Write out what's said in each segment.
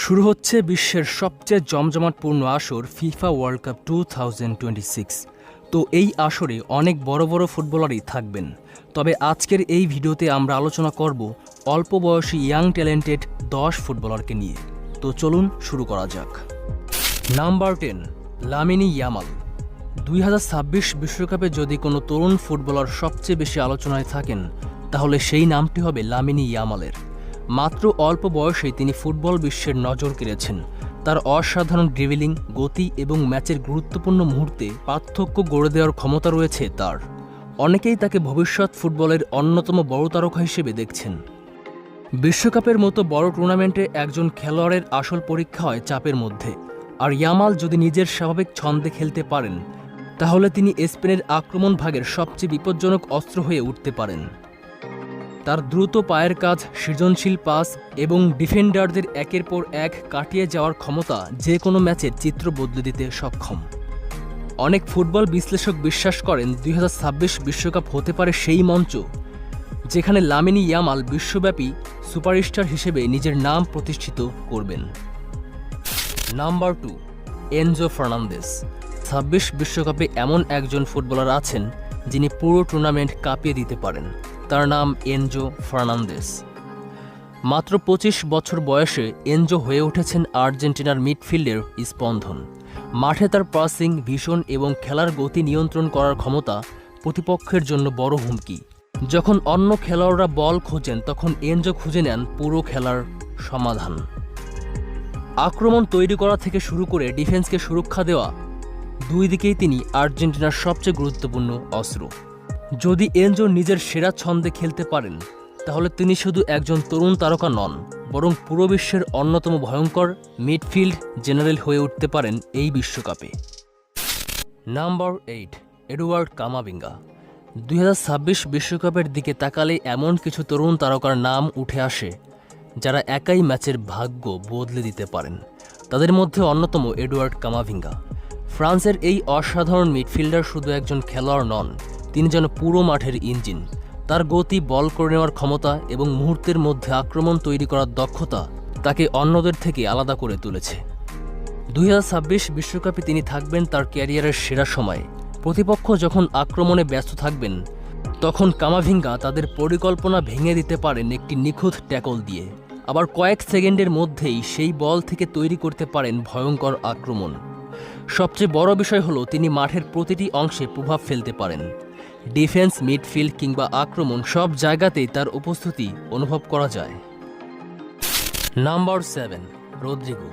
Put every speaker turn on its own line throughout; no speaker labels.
শুরু হচ্ছে বিশ্বের সবচেয়ে জমজমাটপূর্ণ আসর ফিফা ওয়ার্ল্ড কাপ 2026। তো এই আসরে অনেক বড় বড় ফুটবলারই থাকবেন। তবে আজকের এই ভিডিওতে আমরা আলোচনা করব অল্প বয়সী ইয়াং ট্যালেন্টেড 10 ফুটবলারকে নিয়ে। তো চলুন শুরু করা যাক। Number 10, Lamine Yamal. 2026 বিশ্বকাপে যদি কোনো তরুণ ফুটবলার সবচেয়ে বেশি আলোচনায় থাকেন, তাহলে সেই নামটি হবে লামিনী ইয়ামালের। মাত্র অল্প বয়সেই তিনি ফুটবল বিশ্বের নজর কেড়েছেন। তার অসাধারণ ড্রিবলিং, গতি এবং ম্যাচের গুরুত্বপূর্ণ মুহূর্তে পার্থক্য গড়ে দেওয়ার ক্ষমতা রয়েছে তার। অনেকেই তাকে ভবিষ্যৎ ফুটবলের অন্যতম বড় তারকা হিসেবে দেখছেন। বিশ্বকাপের মতো বড় টুর্নামেন্টে একজন খেলোয়াড়ের আসল পরীক্ষা হয় চাপের মধ্যে, আর ইয়ামাল যদি নিজের স্বাভাবিক ছন্দে খেলতে পারেন, তাহলে তিনি স্পেনের আক্রমণ ভাগের সবচেয়ে বিপজ্জনক অস্ত্র হয়ে উঠতে পারেন। তার দ্রুত পায়ের কাজ, সৃজনশীল পাস এবং ডিফেন্ডারদের একের পর এক কাটিয়ে যাওয়ার ক্ষমতা যে কোনো ম্যাচের চিত্র বদলে দিতে সক্ষম। অনেক ফুটবল বিশ্লেষক বিশ্বাস করেন 2026 বিশ্বকাপ হতে পারে সেই মঞ্চ যেখানে লামিনী ইয়ামাল বিশ্বব্যাপী সুপারস্টার হিসেবে নিজের নাম প্রতিষ্ঠিত করবেন। Number 2, Enzo Fernandez. 26 বিশ্বকাপে এমন একজন ফুটবলার আছেন যিনি পুরো টুর্নামেন্ট কাঁপিয়ে দিতে পারেন। তার নাম এনজো ফার্নান্দেস। মাত্র 25 বছর বয়সে এনজো হয়ে উঠেছেন আর্জেন্টিনার মিডফিল্ডের স্পন্দন। মাঠে তার পাসিং, ভিশন এবং খেলার গতি নিয়ন্ত্রণ করার ক্ষমতা প্রতিপক্ষের জন্য বড় হুমকি। যখন অন্য খেলোয়াড়রা বল খোঁজেন, তখন এনজো খুঁজে নেন পুরো খেলার সমাধান। আক্রমণ তৈরি করা থেকে শুরু করে ডিফেন্সকে সুরক্ষা দেওয়া, দুই দিকেই তিনি আর্জেন্টিনার সবচেয়ে গুরুত্বপূর্ণ অস্ত্র। যদি এনজো নিজের সেরা ছন্দে খেলতে পারেন, তাহলে তিনি শুধু একজন তরুণ তারকা নন, বরং পুরো বিশ্বের অন্যতম ভয়ঙ্কর মিডফিল্ড জেনারেল হয়ে উঠতে পারেন এই বিশ্বকাপে। Number 8, Edouard Camavinga. 2026 বিশ্বকাপের দিকে তাকালে এমন কিছু তরুণ তারকার নাম উঠে আসে যারা একাই ম্যাচের ভাগ্য বদলে দিতে পারেন। তাদের মধ্যে অন্যতম এডুয়ার্ড কামাভিঙ্গা। ফ্রান্সের এই অসাধারণ মিডফিল্ডার শুধু একজন খেলোয়াড় নন, তিনি যেন পুরো মাঠের ইঞ্জিন। তার গতি, বল করে নেওয়ার ক্ষমতা এবং মুহূর্তের মধ্যে আক্রমণ তৈরি করার দক্ষতা তাকে অন্যদের থেকে আলাদা করে তুলেছে। 2026 বিশ্বকাপে তিনি থাকবেন তার ক্যারিয়ারের সেরা সময়ে। প্রতিপক্ষ যখন আক্রমণে ব্যস্ত থাকবেন, তখন কামাভিঙ্গা তাদের পরিকল্পনা ভেঙে দিতে পারেন একটি নিখুঁত ট্যাকল দিয়ে। আবার কয়েক সেকেন্ডের মধ্যেই সেই বল থেকে তৈরি করতে পারেন ভয়ঙ্কর আক্রমণ। সবচেয়ে বড় বিষয় হলো তিনি মাঠের প্রতিটি অংশে প্রভাব ফেলতে পারেন। ডিফেন্স, মিডফিল্ড কিংবা আক্রমণ, সব জায়গাতেই তার উপস্থিতি অনুভব করা যায়। Number 7, Rodrigo.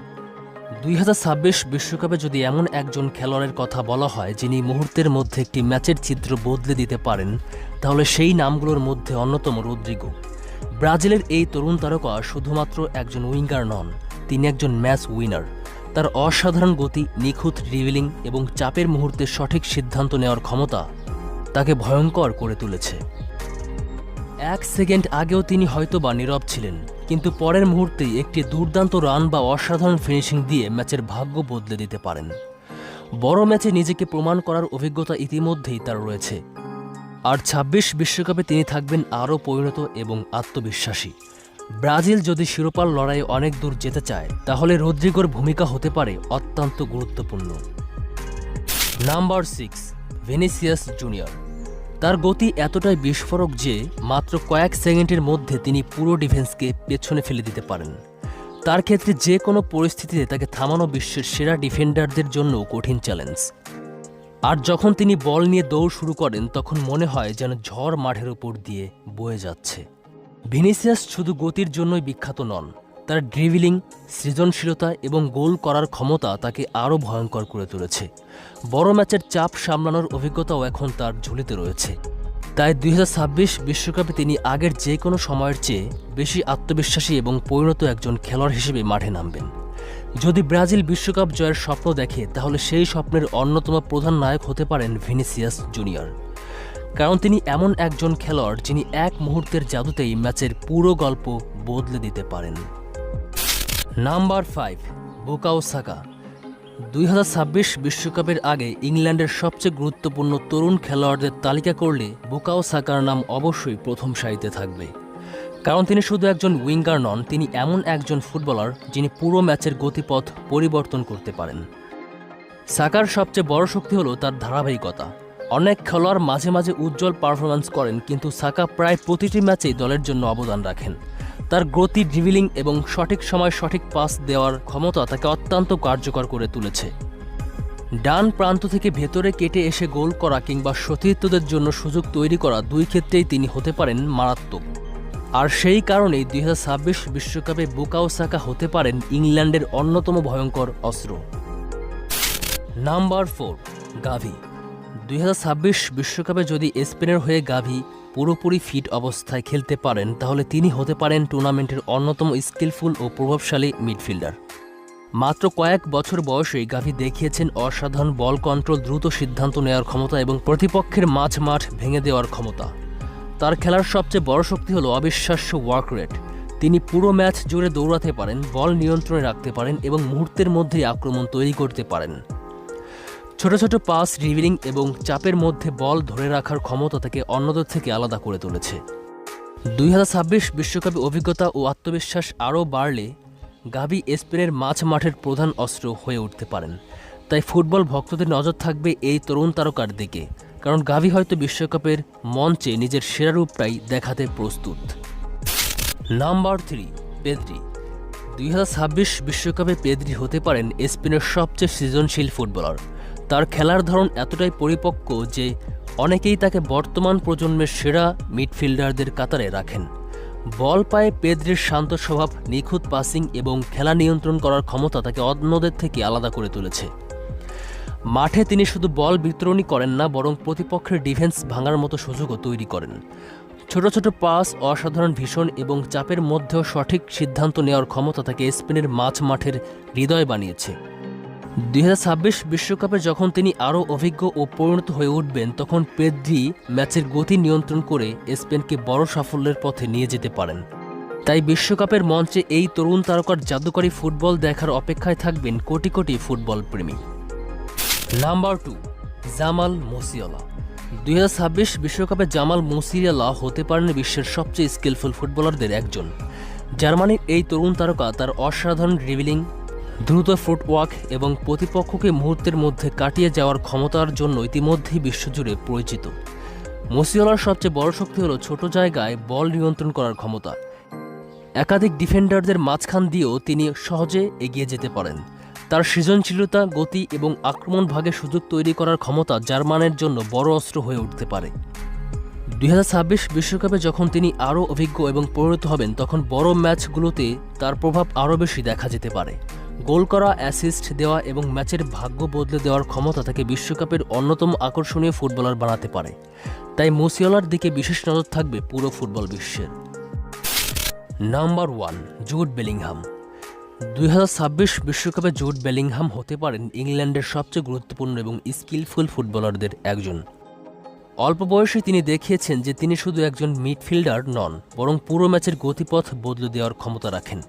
2026 বিশ্বকাপে যদি এমন একজন খেলোয়াড়ের কথা বলা হয় যিনি মুহূর্তের মধ্যে একটি ম্যাচের চিত্র বদলে দিতে পারেন, তাহলে সেই নামগুলোর মধ্যে অন্যতম রদ্রিগো। ব্রাজিলের এই তরুণ তারকা শুধুমাত্র একজন উইঙ্গার নন, তিনি একজন ম্যাচ উইনার। তার অসাধারণ গতি, নিখুঁত ড্রিবলিং এবং চাপের মুহূর্তে সঠিক সিদ্ধান্ত নেওয়ার ক্ষমতা তাকে ভয়ঙ্কর করে তুলেছে। 1 সেকেন্ড আগেও তিনি হয়তোবা নীরব ছিলেন, কিন্তু পরের মুহূর্তেই একটি দুর্দান্ত রান বা অসাধারণ ফিনিশিং দিয়ে ম্যাচের ভাগ্য বদলে দিতে পারেন। বড় ম্যাচে নিজেকে প্রমাণ করার অভিজ্ঞতা ইতিমধ্যেই তার রয়েছে। আর 26 বিশ্বকাপে তিনি থাকবেন আরও পরিণত এবং আত্মবিশ্বাসী। ব্রাজিল যদি শিরোপার লড়াইয়ে অনেক দূর যেতে চায়, তাহলে রদ্রিগোর ভূমিকা হতে পারে অত্যন্ত গুরুত্বপূর্ণ। Number 6, Vinicius junior. তার গতি এতটাই বিস্ফোরক যে মাত্র কয়েক সেকেন্ডের মধ্যে তিনি পুরো ডিফেন্সকে পেছনে ফেলে দিতে পারেন। তার ক্ষেত্রে যে কোনো পরিস্থিতিতে তাকে থামানো বিশ্বের সেরা ডিফেন্ডারদের জন্য কঠিন চ্যালেঞ্জ। আর যখন তিনি বল নিয়ে দৌড় শুরু করেন, তখন মনে হয় যেন ঝড় মাঠের উপর দিয়ে বয়ে যাচ্ছে। ভিনিসিয়াস শুধু গতির জন্যই বিখ্যাত নন, তার ড্রিবলিং, সৃজনশীলতা এবং গোল করার ক্ষমতা তাকে আরও ভয়ঙ্কর করে তুলেছে। বড় ম্যাচের চাপ সামলানোর অভিজ্ঞতাও এখন তার ঝুলিতে রয়েছে। তাই 2026 বিশ্বকাপে তিনি আগের যে কোনো সময়ের চেয়ে বেশি আত্মবিশ্বাসী এবং পরিণত একজন খেলোয়াড় হিসেবে মাঠে নামবেন। যদি ব্রাজিল বিশ্বকাপ জয়ের স্বপ্ন দেখে, তাহলে সেই স্বপ্নের অন্যতম প্রধান নায়ক হতে পারেন ভিনিসিয়াস জুনিয়র। কারণ তিনি এমন একজন খেলোয়াড় যিনি এক মুহূর্তের জাদুতেই ম্যাচের পুরো গল্প বদলে দিতে পারেন। নাম্বার 5, বুকাও সাকা। 2026 বিশ্বকাপের আগে ইংল্যান্ডের সবচেয়ে গুরুত্বপূর্ণ তরুণ খেলোয়াড়দের তালিকা করলে বুকাও সাকার নাম অবশ্যই প্রথম সারিতে থাকবে। কারণ তিনি শুধু একজন উইঙ্গার নন, তিনি এমন একজন ফুটবলার যিনি পুরো ম্যাচের গতিপথ পরিবর্তন করতে পারেন। সাকার সবচেয়ে বড় শক্তি হলো তার ধারাবাহিকতা। অনেক খেলোয়াড় মাঝে মাঝে উজ্জ্বল পারফরম্যান্স করেন, কিন্তু সাকা প্রায় প্রতিটি ম্যাচেই দলের জন্য অবদান রাখেন। তার গতি, ড্রিবলিং এবং সঠিক সময় সঠিক পাস দেওয়ার ক্ষমতা তাকে অত্যন্ত কার্যকর করে তুলেছে। ডান প্রান্ত থেকে ভেতরে কেটে এসে গোল করা কিংবা সতীর্থদের জন্য সুযোগ তৈরি করা, দুই ক্ষেত্রেই তিনি হতে পারেন মারাত্মক। আর সেই কারণেই 2026 বিশ্বকাপে বুকাও সাকা হতে পারেন ইংল্যান্ডের অন্যতম ভয়ঙ্কর অস্ত্র। নাম্বার 4, গাভি। 2026 বিশ্বকাপে যদি স্পেনের হয়ে গাভি পুরোপুরি ফিট অবস্থায় খেলতে পারেন, তাহলে তিনি হতে পারেন টুর্নামেন্টের অন্যতম স্কিলফুল ও প্রভাবশালী মিডফিল্ডার। মাত্র কয়েক বছর বয়সেই গাভি দেখিয়েছেন অসাধারণ বল কন্ট্রোল, দ্রুত সিদ্ধান্ত নেওয়ার ক্ষমতা এবং প্রতিপক্ষের মাঠ ভেঙে দেওয়ার ক্ষমতা। তার খেলার সবচেয়ে বড় শক্তি হলো অবিশ্বাস্য ওয়ার্ক রেট। তিনি পুরো ম্যাচ জুড়ে দৌড়াতে পারেন, বল নিয়ন্ত্রণে রাখতে পারেন এবং মুহূর্তের মধ্যেই আক্রমণ তৈরি করতে পারেন। ছোট ছোট পাস, ড্রিবলিং এবং চাপের মধ্যে বল ধরে রাখার ক্ষমতা তাকে অন্যদের থেকে আলাদা করে তুলেছে। 2026 বিশ্বকাপে অভিজ্ঞতা ও আত্মবিশ্বাস আরও বাড়লে গাভি স্পেনের মাঠের প্রধান অস্ত্র হয়ে উঠতে পারেন। তাই ফুটবল ভক্তদের নজর থাকবে এই তরুণ তারকার দিকে, কারণ গাভি হয়তো বিশ্বকাপের মঞ্চে নিজের সেরা রূপটাই দেখাতে প্রস্তুত। Number 3, Pedri. 2026 বিশ্বকাপে পেদ্রি হতে পারেন স্পেনের সবচেয়ে সৃজনশীল ফুটবলার। তার খেলার ধরন এতটাই পরিপক্ক যে অনেকেই তাকে বর্তমান প্রজন্মের সেরা মিডফিল্ডারদের কাতারে রাখেন। বল পায়ে পেদ্রির শান্ত স্বভাব, নিখুঁত পাসিং এবং খেলা নিয়ন্ত্রণ করার ক্ষমতা তাকে অন্যদের থেকে আলাদা করে তুলেছে। মাঠে তিনি শুধু বল বিতরণই করেন না, বরং প্রতিপক্ষের ডিফেন্স ভাঙার মতো সুযোগও তৈরি করেন। ছোট ছোট পাস, অসাধারণ ভীষণ এবং চাপের মধ্যেও সঠিক সিদ্ধান্ত নেওয়ার ক্ষমতা তাকে স্পেনের মাঠের হৃদয় বানিয়েছে। 2026 বিশ্বকাপে যখন তিনি আরও অভিজ্ঞ ও পরিণত হয়ে উঠবেন, তখন পেদ্রি ম্যাচের গতি নিয়ন্ত্রণ করে স্পেনকে বড় সাফল্যের পথে নিয়ে যেতে পারেন। তাই বিশ্বকাপের মঞ্চে এই তরুণ তারকার জাদুকরী ফুটবল দেখার অপেক্ষায় থাকবেন কোটি কোটি ফুটবল প্রেমী। Number 2, Jamal Musiala. 2026 বিশ্বকাপে জামাল মুসিয়ালা হতে পারেন বিশ্বের সবচেয়ে স্কিলফুল ফুটবলারদের একজন। জার্মানির এই তরুণ তারকা তার অসাধারণ ড্রিবলিং, দ্রুত ফুটওয়ার্ক এবং প্রতিপক্ষকে মুহূর্তের মধ্যে কাটিয়ে যাওয়ার ক্ষমতার জন্য ইতিমধ্যেই বিশ্বজুড়ে পরিচিত। মুসিয়ালার সবচেয়ে বড় শক্তি হল ছোট জায়গায় বল নিয়ন্ত্রণ করার ক্ষমতা। একাধিক ডিফেন্ডারদের মাঝখান দিয়েও তিনি সহজে এগিয়ে যেতে পারেন। তার সৃজনশীলতা, গতি এবং আক্রমণ ভাগে সুযোগ তৈরি করার ক্ষমতা জার্মানের জন্য বড় অস্ত্র হয়ে উঠতে পারে। 2026 বিশ্বকাপে যখন তিনি আরও অভিজ্ঞ এবং পরিণত হবেন, তখন বড় ম্যাচগুলোতে তার প্রভাব আরও বেশি দেখা যেতে পারে। গোল করা, অ্যাসিস্ট দেওয়া এবং ম্যাচের ভাগ্য বদলে দেওয়ার ক্ষমতা তাকে বিশ্বকাপের অন্যতম আকর্ষণীয় ফুটবলার বানাতে পারে। তাই মুসিয়ালার দিকে বিশেষ নজর থাকবে পুরো ফুটবল বিশ্বের। Number 1, Jude Bellingham. 2026 বিশ্বকাপে জুড বেলিংহাম হতে পারেন ইংল্যান্ডের সবচেয়ে গুরুত্বপূর্ণ এবং স্কিলফুল ফুটবলারদের একজন। অল্প বয়সে তিনি দেখিয়েছেন যে তিনি শুধু একজন মিডফিল্ডার নন, বরং পুরো ম্যাচের গতিপথ বদলে দেওয়ার ক্ষমতা রাখেন।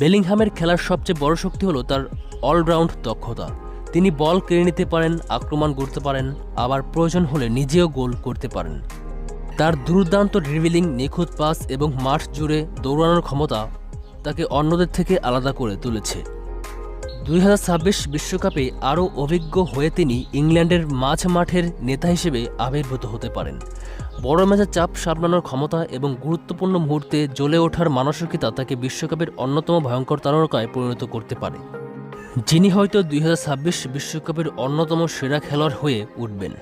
বেলিংহামের খেলার সবচেয়ে বড় শক্তি হলো তার অলরাউন্ড দক্ষতা। তিনি বল কেড়ে নিতে পারেন, আক্রমণ করতে পারেন, আবার প্রয়োজন হলে নিজেও গোল করতে পারেন। তার দুর্দান্ত ড্রিবলিং, নিখুঁত পাস এবং মাঠ জুড়ে দৌড়ানোর ক্ষমতা তাকে অন্যদের থেকে আলাদা করে তুলেছে। 2026 বিশ্বকাপে আরও অভিজ্ঞ হয়ে তিনি ইংল্যান্ডের মাঠের নেতা হিসেবে আবির্ভূত হতে পারেন। বড় ম্যাচে চাপ সামলানোর ক্ষমতা এবং গুরুত্বপূর্ণ মুহূর্তে জ্বলে ওঠার মানসিকতা তাকে বিশ্বকাপের অন্যতম ভয়ঙ্কর তারকায় পরিণত করতে পারে, যিনি হয়তো 2026 বিশ্বকাপের অন্যতম সেরা খেলোয়াড় হয়ে উঠবেন।